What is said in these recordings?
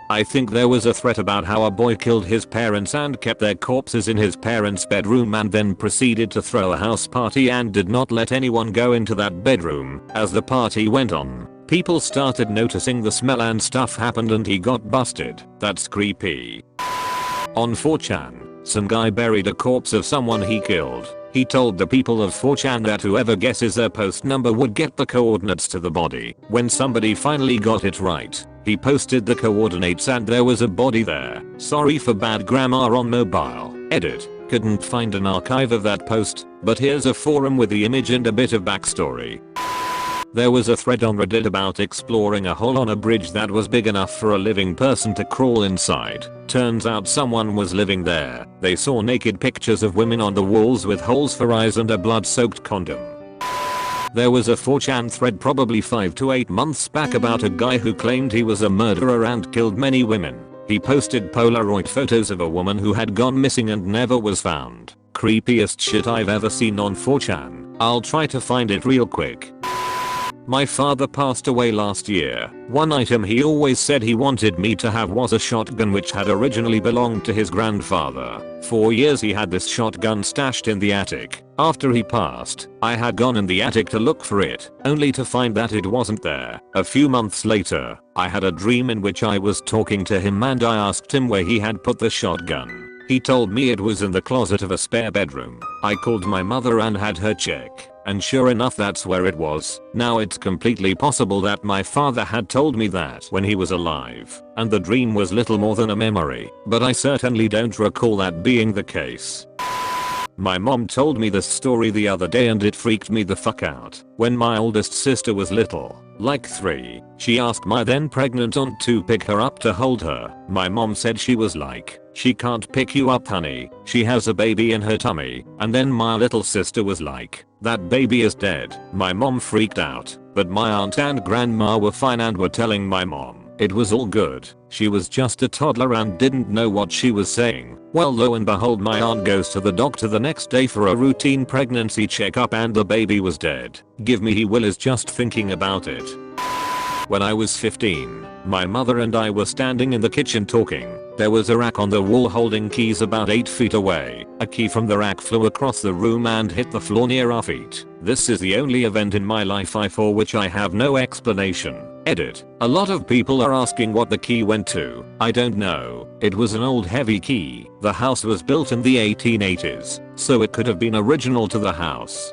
I think there was a threat about how a boy killed his parents and kept their corpses in his parents' bedroom and then proceeded to throw a house party and did not let anyone go into that bedroom. As the party went on, people started noticing the smell and stuff happened and he got busted. That's creepy. On 4chan, some guy buried a corpse of someone he killed. He told the people of 4chan that whoever guesses their post number would get the coordinates to the body. When somebody finally got it right, he posted the coordinates and there was a body there. Sorry for bad grammar on mobile. Edit. Couldn't find an archive of that post, but here's a forum with the image and a bit of backstory. There was a thread on Reddit about exploring a hole on a bridge that was big enough for a living person to crawl inside. Turns out someone was living there. They saw naked pictures of women on the walls with holes for eyes and a blood-soaked condom. There was a 4chan thread probably 5 to 8 months back about a guy who claimed he was a murderer and killed many women. He posted Polaroid photos of a woman who had gone missing and never was found. Creepiest shit I've ever seen on 4chan. I'll try to find it real quick. My father passed away last year. One item he always said he wanted me to have was a shotgun which had originally belonged to his grandfather. For years he had this shotgun stashed in the attic. After he passed, I had gone in the attic to look for it, only to find that it wasn't there. A few months later, I had a dream in which I was talking to him and I asked him where he had put the shotgun. He told me it was in the closet of a spare bedroom. I called my mother and had her check. And sure enough that's where it was. Now it's completely possible that my father had told me that when he was alive, and the dream was little more than a memory, but I certainly don't recall that being the case. My mom told me this story the other day and it freaked me the fuck out. When my oldest sister was little, like 3, she asked my then pregnant aunt to pick her up to hold her. My mom said she was like, "She can't pick you up honey, she has a baby in her tummy." And then my little sister was like, "That baby is dead." My mom freaked out, but my aunt and grandma were fine and were telling my mom it was all good. She was just a toddler and didn't know what she was saying. Well, lo and behold, my aunt goes to the doctor the next day for a routine pregnancy checkup and the baby was dead. Give me he willies just thinking about it. When I was 15, my mother and I were standing in the kitchen talking. There was a rack on the wall holding keys about 8 feet away. A key from the rack flew across the room and hit the floor near our feet. This is the only event in my life for which I have no explanation. Edit. A lot of people are asking what the key went to. I don't know. It was an old heavy key. The house was built in the 1880s, so it could have been original to the house.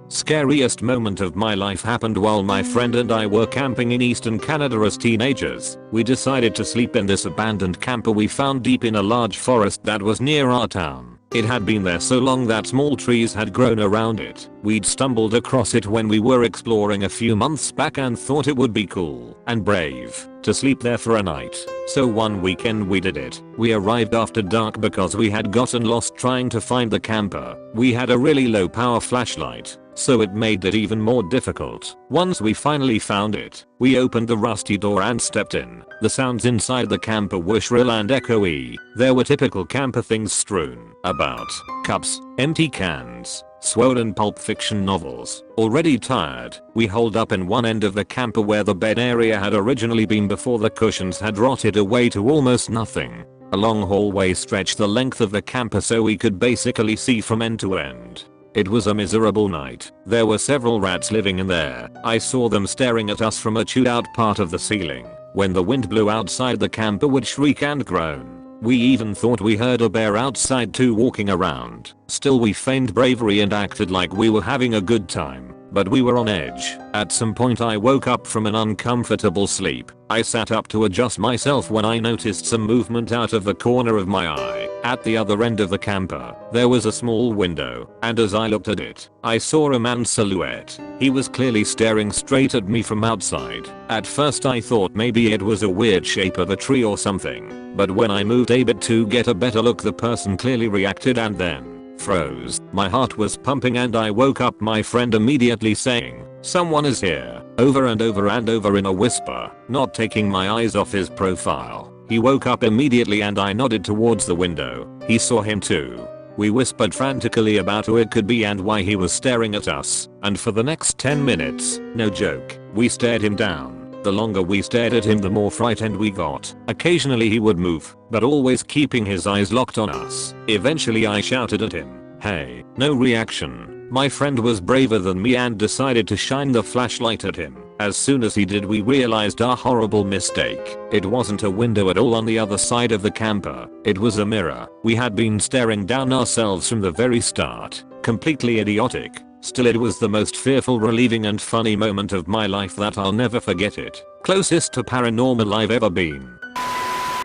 Scariest moment of my life happened while my friend and I were camping in eastern Canada as teenagers. We decided to sleep in this abandoned camper we found deep in a large forest that was near our town. It had been there so long that small trees had grown around it. We'd stumbled across it when we were exploring a few months back and thought it would be cool and brave to sleep there for a night. So one weekend we did it. We arrived after dark because we had gotten lost trying to find the camper. We had a really low power flashlight, so it made it even more difficult. Once we finally found it, we opened the rusty door and stepped in. The sounds inside the camper were shrill and echoey. There were typical camper things strewn about: cups, empty cans, swollen Pulp Fiction novels. Already tired, we holed up in one end of the camper where the bed area had originally been before the cushions had rotted away to almost nothing. A long hallway stretched the length of the camper so we could basically see from end to end. It was a miserable night. There were several rats living in there. I saw them staring at us from a chewed out part of the ceiling. When the wind blew outside, the camper would shriek and groan. We even thought we heard a bear outside too walking around. Still, we feigned bravery and acted like we were having a good time. But we were on edge. At some point I woke up from an uncomfortable sleep. I sat up to adjust myself when I noticed some movement out of the corner of my eye. At the other end of the camper, there was a small window, and as I looked at it, I saw a man's silhouette. He was clearly staring straight at me from outside. At first I thought maybe it was a weird shape of a tree or something, but when I moved a bit to get a better look, the person clearly reacted and then froze. My heart was pumping and I woke up my friend immediately saying, "Someone is here," over and over and over in a whisper, not taking my eyes off his profile. He woke up immediately and I nodded towards the window. He saw him too. We whispered frantically about who it could be and why he was staring at us, and for the next 10 minutes, no joke, we stared him down. The longer we stared at him, the more frightened we got. Occasionally he would move, but always keeping his eyes locked on us. Eventually I shouted at him, "Hey," no reaction. My friend was braver than me and decided to shine the flashlight at him. As soon as he did, we realized our horrible mistake. It wasn't a window at all on the other side of the camper. It was a mirror. We had been staring down ourselves from the very start. Completely idiotic. Still, it was the most fearful, relieving and funny moment of my life that I'll never forget it. Closest to paranormal I've ever been.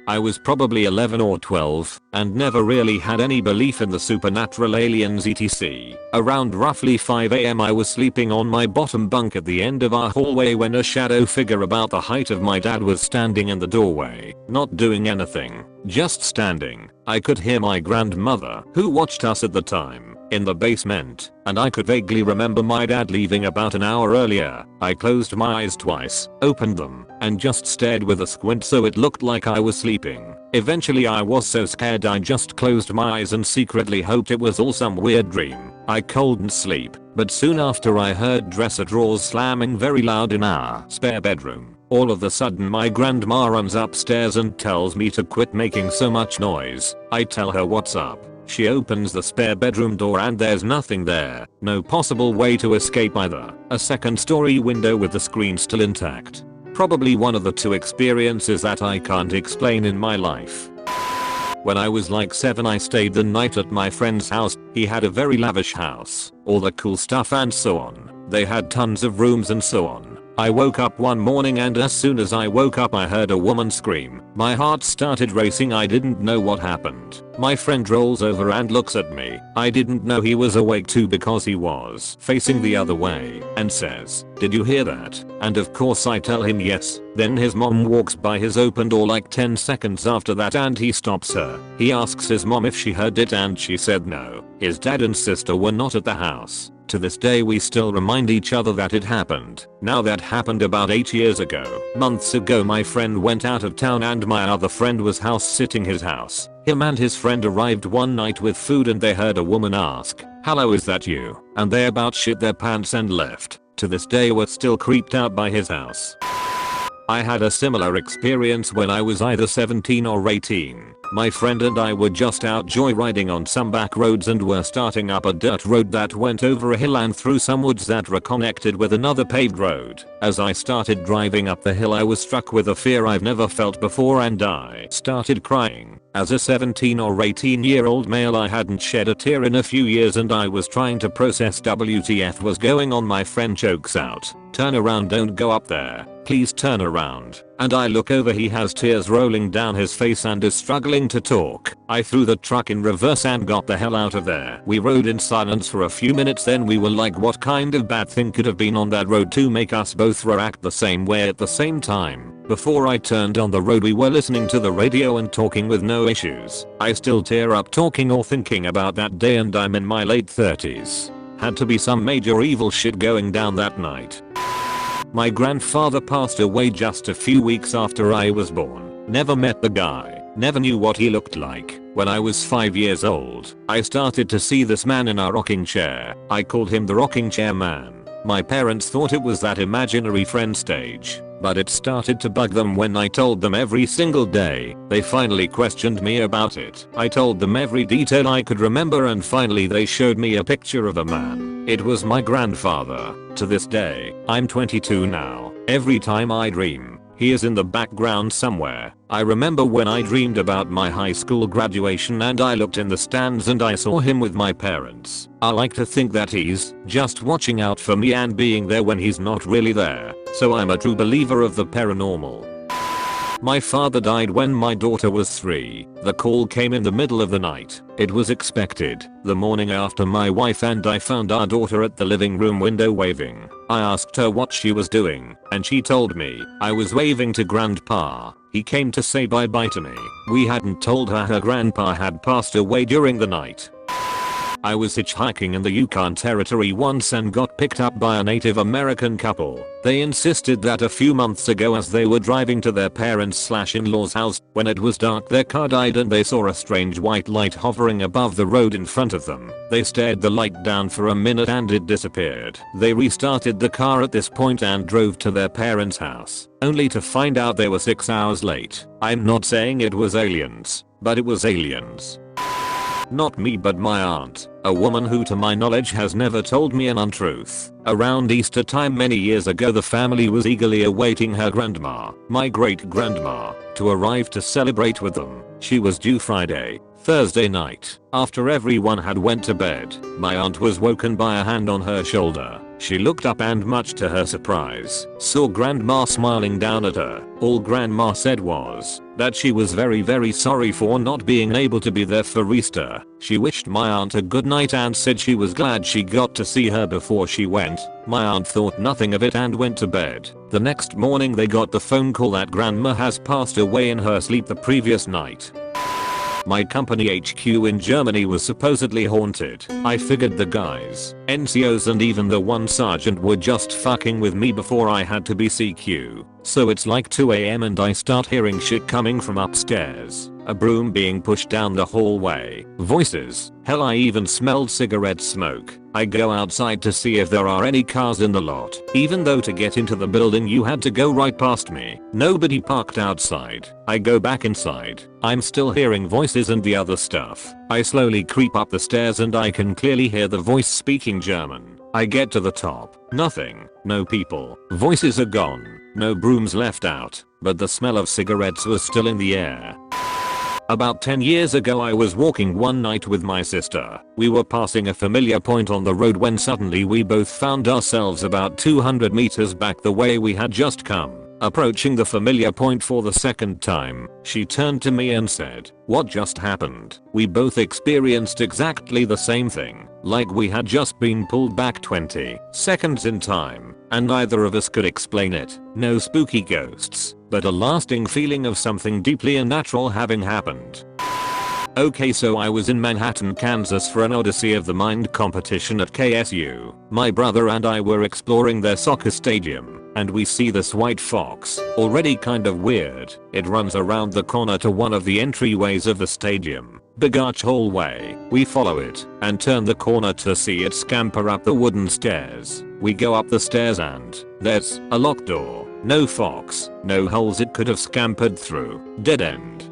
I was probably 11 or 12 and never really had any belief in the supernatural, aliens, etc. Around roughly 5 AM I was sleeping on my bottom bunk at the end of our hallway when a shadow figure about the height of my dad was standing in the doorway, not doing anything, just standing. I could hear my grandmother, who watched us at the time, in the basement, and I could vaguely remember my dad leaving about an hour earlier. I closed my eyes twice, opened them, and just stared with a squint so it looked like I was sleeping. Eventually I was so scared I just closed my eyes and secretly hoped it was all some weird dream. I couldn't sleep, but soon after I heard dresser drawers slamming very loud in our spare bedroom. All of a sudden my grandma runs upstairs and tells me to quit making so much noise. I tell her what's up. She opens the spare bedroom door and there's nothing there. No possible way to escape either. A second story window with the screen still intact. Probably one of the two experiences that I can't explain in my life. When I was like 7 I stayed the night at my friend's house. He had a very lavish house. All the cool stuff and so on. They had tons of rooms and so on. I woke up one morning and as soon as I woke up I heard a woman scream. My heart started racing. I didn't know what happened. My friend rolls over and looks at me. I didn't know he was awake too because he was facing the other way, and says, "Did you hear that?" And of course I tell him yes. Then his mom walks by his open door like 10 seconds after that and he stops her. He asks his mom if she heard it and she said no. His dad and sister were not at the house. To this day we still remind each other that it happened. Now that happened about 8 years ago. Months ago my friend went out of town and my other friend was house sitting his house. Him and his friend arrived one night with food and they heard a woman ask, "Hello, is that you?" And they about shit their pants and left. To this day we're still creeped out by his house. I had a similar experience when I was either 17 or 18. My friend and I were just out joyriding on some back roads and were starting up a dirt road that went over a hill and through some woods that were connected with another paved road. As I started driving up the hill I was struck with a fear I've never felt before and I started crying. As a 17 or 18-year-old male I hadn't shed a tear in a few years and I was trying to process WTF was going on. My friend chokes out, "Turn around, don't go up there. Please turn around." And I look over, he has tears rolling down his face and is struggling to talk. I threw the truck in reverse and got the hell out of there. We rode in silence for a few minutes, then we were like, what kind of bad thing could have been on that road to make us both react the same way at the same time? Before I turned on the road we were listening to the radio and talking with no issues. I still tear up talking or thinking about that day and I'm in my late 30s. Had to be some major evil shit going down that night. My grandfather passed away just a few weeks after I was born. Never met the guy. Never knew what he looked like. When I was 5 years old, I started to see this man in a rocking chair. I called him the rocking chair man. My parents thought it was that imaginary friend stage, but it started to bug them when I told them every single day. They finally questioned me about it. I told them every detail I could remember and finally they showed me a picture of a man. It was my grandfather. To this day, I'm 22 now. Every time I dream, he is in the background somewhere. I remember when I dreamed about my high school graduation and I looked in the stands and I saw him with my parents. I like to think that he's just watching out for me and being there when he's not really there. So I'm a true believer of the paranormal. My father died when my daughter was 3. The call came in the middle of the night. It was expected. The morning after, my wife and I found our daughter at the living room window waving. I asked her what she was doing, and she told me, "I was waving to Grandpa. He came to say bye bye to me." We hadn't told her grandpa had passed away during the night. I was hitchhiking in the Yukon Territory once and got picked up by a Native American couple. They insisted that a few months ago as they were driving to their parents/in-laws house, when it was dark their car died and they saw a strange white light hovering above the road in front of them. They stared the light down for a minute and it disappeared. They restarted the car at this point and drove to their parents' house, only to find out they were 6 hours late. I'm not saying it was aliens, but it was aliens. Not me but my aunt, a woman who to my knowledge has never told me an untruth. Around Easter time many years ago the family was eagerly awaiting her grandma, my great-grandma, to arrive to celebrate with them. She was due Thursday night. After everyone had went to bed, my aunt was woken by a hand on her shoulder. She looked up and much to her surprise, saw grandma smiling down at her. All grandma said was that she was very sorry for not being able to be there for Easter. She wished my aunt a good night and said she was glad she got to see her before she went. My aunt thought nothing of it and went to bed. The next morning they got the phone call that grandma has passed away in her sleep the previous night. My company HQ in Germany was supposedly haunted. I figured the guys, NCOs and even the one sergeant were just fucking with me before I had to be CQ. So it's like 2 AM and I start hearing shit coming from upstairs. A broom being pushed down the hallway. Voices. Hell, I even smelled cigarette smoke. I go outside to see if there are any cars in the lot. Even though to get into the building you had to go right past me. Nobody parked outside. I go back inside. I'm still hearing voices and the other stuff. I slowly creep up the stairs and I can clearly hear the voice speaking German. I get to the top. Nothing. No people. Voices are gone. No brooms left out. But the smell of cigarettes was still in the air. About 10 years ago I was walking one night with my sister. We were passing a familiar point on the road when suddenly we both found ourselves about 200 meters back the way we had just come. Approaching the familiar point for the second time, she turned to me and said, "What just happened?" We both experienced exactly the same thing, like we had just been pulled back 20 seconds in time, and neither of us could explain it. No spooky ghosts, but a lasting feeling of something deeply unnatural having happened. Okay, so I was in Manhattan, Kansas for an Odyssey of the Mind competition at KSU. My brother and I were exploring their soccer stadium, and we see this white fox, already kind of weird. It runs around the corner to one of the entryways of the stadium. Big arch hallway. We follow it, and turn the corner to see it scamper up the wooden stairs. We go up the stairs and there's a locked door. No fox, no holes it could have scampered through. Dead end.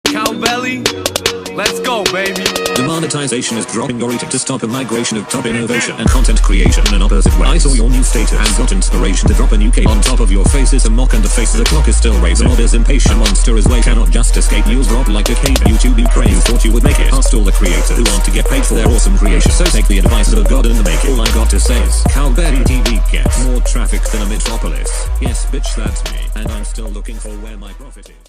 Cowbelly, let's go, baby. Demonetization is dropping your rating to stop a migration of top innovation and content creation in an opposite way. I saw your new status and got inspiration to drop a new cape. On top of your face is a mock and the face of the clock is still raising. The mob is impatient, monster is late, cannot just escape. You'll drop like a cave. YouTube you praise, thought you would make it. Past all the creators who want to get paid for their awesome creation. So take the advice of a god in the making. All I got to say is Cowbelly TV gets more traffic than a metropolis. Yes bitch, that's me. And I'm still looking for where my profit is.